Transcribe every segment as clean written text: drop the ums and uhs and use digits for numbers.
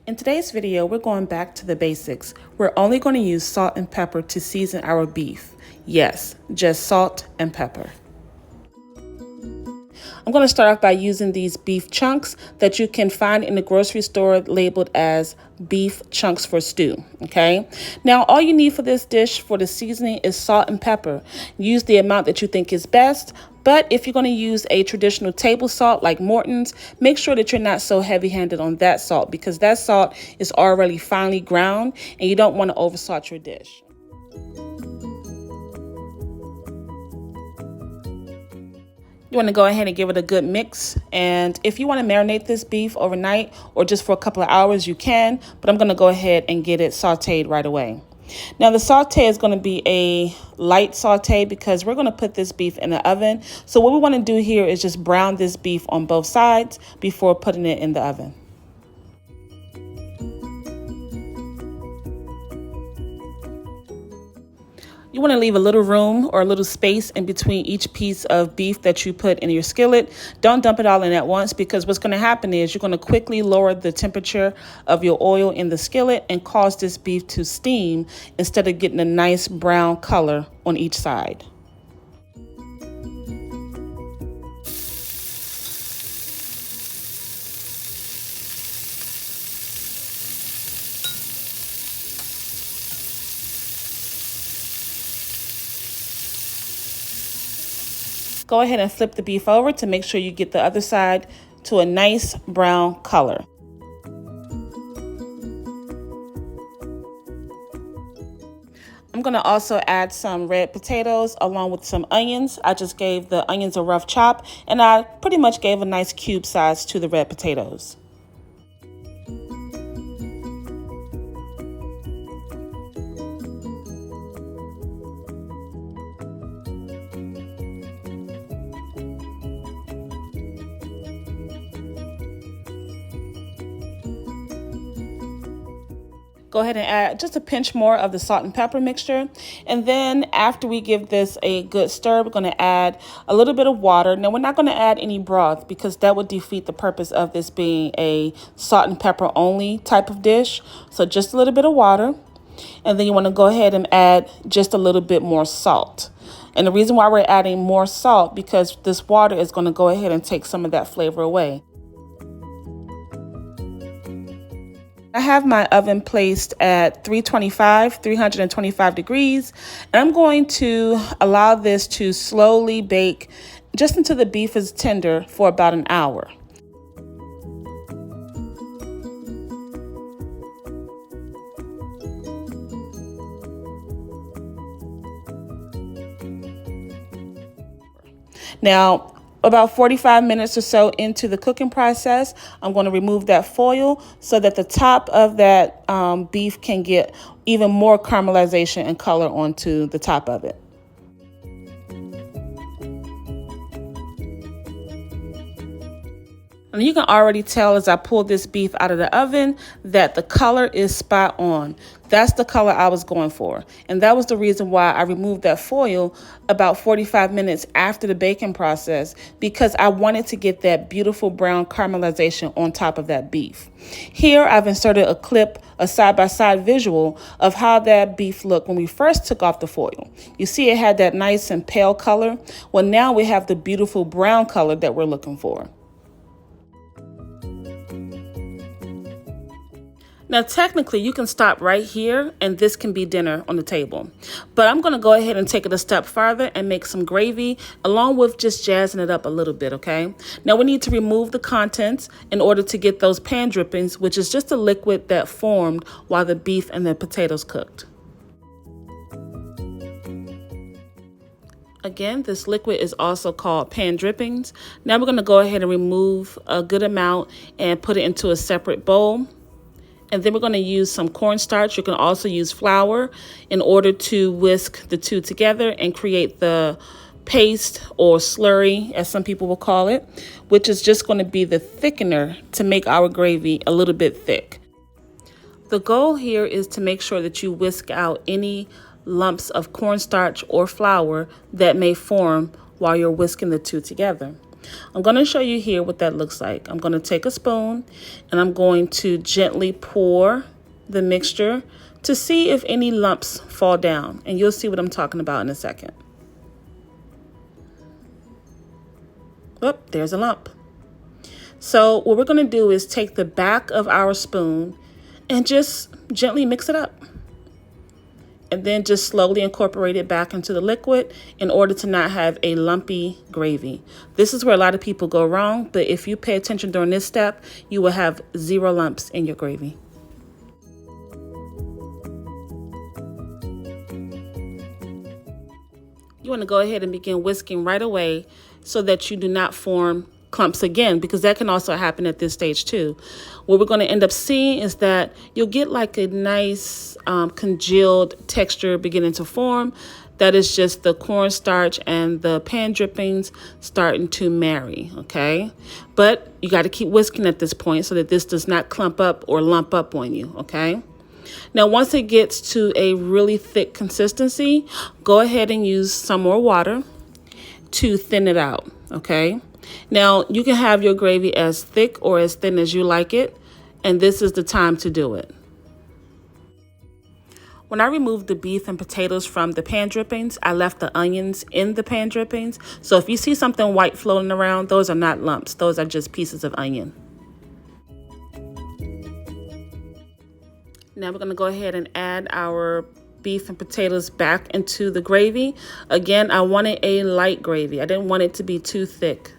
In today's video, we're going back to the basics. We're only going to use salt and pepper to season our beef. Yes, just salt and pepper. I'm going to start off by using these beef chunks that you can find in the grocery store labeled as beef chunks for stew, okay? Now, all you need for this dish for the seasoning is salt and pepper. Use the amount that you think is best, but if you're going to use a traditional table salt like Morton's, make sure that you're not so heavy-handed on that salt because that salt is already finely ground and you don't want to oversalt your dish. You want to go ahead and give it a good mix. And if you want to marinate this beef overnight or just for a couple of hours, you can. But I'm going to go ahead and get it sauteed right away. Now, the saute is going to be a light saute because we're going to put this beef in the oven. So what we want to do here is just brown this beef on both sides before putting it in the oven. You want to leave a little room or a little space in between each piece of beef that you put in your skillet. Don't dump it all in at once because what's going to happen is you're going to quickly lower the temperature of your oil in the skillet and cause this beef to steam instead of getting a nice brown color on each side. Go ahead and flip the beef over to make sure you get the other side to a nice brown color. I'm going to also add some red potatoes along with some onions. I just gave the onions a rough chop and I pretty much gave a nice cube size to the red potatoes. Go ahead and add just a pinch more of the salt and pepper mixture. And then after we give this a good stir, we're going to add a little bit of water. Now, we're not going to add any broth because that would defeat the purpose of this being a salt and pepper only type of dish. So just a little bit of water. And then you want to go ahead and add just a little bit more salt. And the reason why we're adding more salt because this water is going to go ahead and take some of that flavor away. I have my oven placed at 325 degrees, and I'm going to allow this to slowly bake just until the beef is tender for about an hour. Now, about 45 minutes or so into the cooking process, I'm going to remove that foil so that the top of that beef can get even more caramelization and color onto the top of it. And you can already tell as I pull this beef out of the oven that the color is spot on. That's the color I was going for. And that was the reason why I removed that foil about 45 minutes after the baking process, because I wanted to get that beautiful brown caramelization on top of that beef. Here I've inserted a clip, a side-by-side visual of how that beef looked when we first took off the foil. You see it had that nice and pale color. Well, now we have the beautiful brown color that we're looking for. Now, technically, you can stop right here and this can be dinner on the table. But I'm going to go ahead and take it a step farther and make some gravy along with just jazzing it up a little bit, okay? Now, we need to remove the contents in order to get those pan drippings, which is just a liquid that formed while the beef and the potatoes cooked. Again, this liquid is also called pan drippings. Now, we're going to go ahead and remove a good amount and put it into a separate bowl. And then we're going to use some cornstarch. You can also use flour in order to whisk the two together and create the paste or slurry, as some people will call it, which is just going to be the thickener to make our gravy a little bit thick. The goal here is to make sure that you whisk out any lumps of cornstarch or flour that may form while you're whisking the two together. I'm going to show you here what that looks like. I'm going to take a spoon and I'm going to gently pour the mixture to see if any lumps fall down. And you'll see what I'm talking about in a second. Oh, there's a lump. So what we're going to do is take the back of our spoon and just gently mix it up. And then just slowly incorporate it back into the liquid in order to not have a lumpy gravy. This is where a lot of people go wrong, but if you pay attention during this step, you will have 0 lumps in your gravy. You want to go ahead and begin whisking right away so that you do not form clumps again, because that can also happen at this stage too. What we're going to end up seeing is that you'll get like a nice congealed texture beginning to form. That is just the cornstarch and the pan drippings starting to marry, okay? But you got to keep whisking at this point so that this does not clump up or lump up on you, okay? Now, once it gets to a really thick consistency, go ahead and use some more water to thin it out, okay? Now, you can have your gravy as thick or as thin as you like it, and this is the time to do it. When I removed the beef and potatoes from the pan drippings, I left the onions in the pan drippings. So if you see something white floating around, those are not lumps. Those are just pieces of onion. Now we're going to go ahead and add our beef and potatoes back into the gravy. Again, I wanted a light gravy. I didn't want it to be too thick.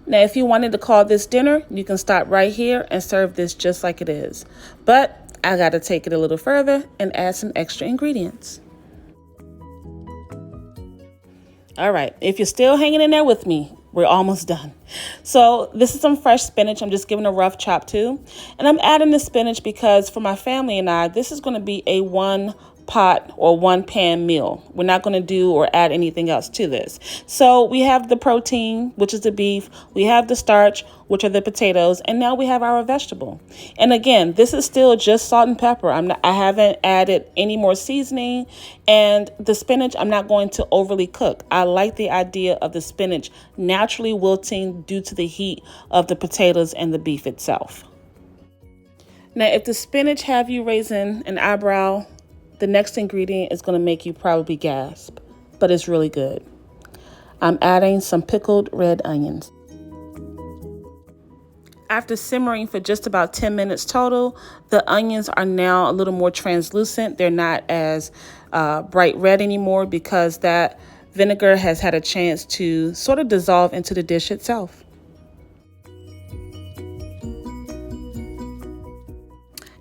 Now, if you wanted to call this dinner, you can stop right here and serve this just like it is. But I got to take it a little further and add some extra ingredients. All right, if you're still hanging in there with me, we're almost done. So this is some fresh spinach. I'm just giving a rough chop too. And I'm adding the spinach because for my family and I, this is going to be a 1 pot or 1 pan meal. We're not going to do or add anything else to this. So we have the protein, which is the beef. We have the starch, which are the potatoes. And now we have our vegetable. And again, this is still just salt and pepper. I haven't added any more seasoning. And the spinach, I'm not going to overly cook. I like the idea of the spinach naturally wilting due to the heat of the potatoes and the beef itself. Now, if the spinach have you raising an eyebrow, the next ingredient is going to make you probably gasp, but it's really good. I'm adding some pickled red onions. After simmering for just about 10 minutes total, the onions are now a little more translucent. They're not as bright red anymore because that vinegar has had a chance to sort of dissolve into the dish itself.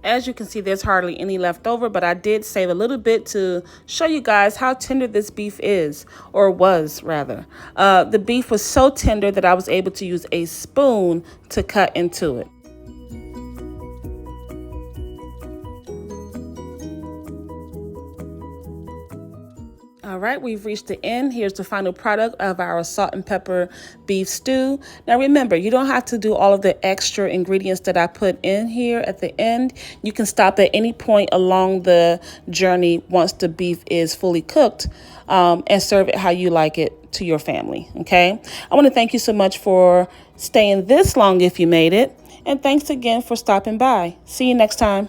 As you can see, there's hardly any left over, but I did save a little bit to show you guys how tender this beef is, or was rather. The beef was so tender that I was able to use a spoon to cut into it. All right, we've reached the end. Here's the final product of our salt and pepper beef stew. Now remember, you don't have to do all of the extra ingredients that I put in here at the end. You can stop at any point along the journey once the beef is fully cooked and serve it how you like it to your family, okay? I want to thank you so much for staying this long if you made it. And thanks again for stopping by. See you next time.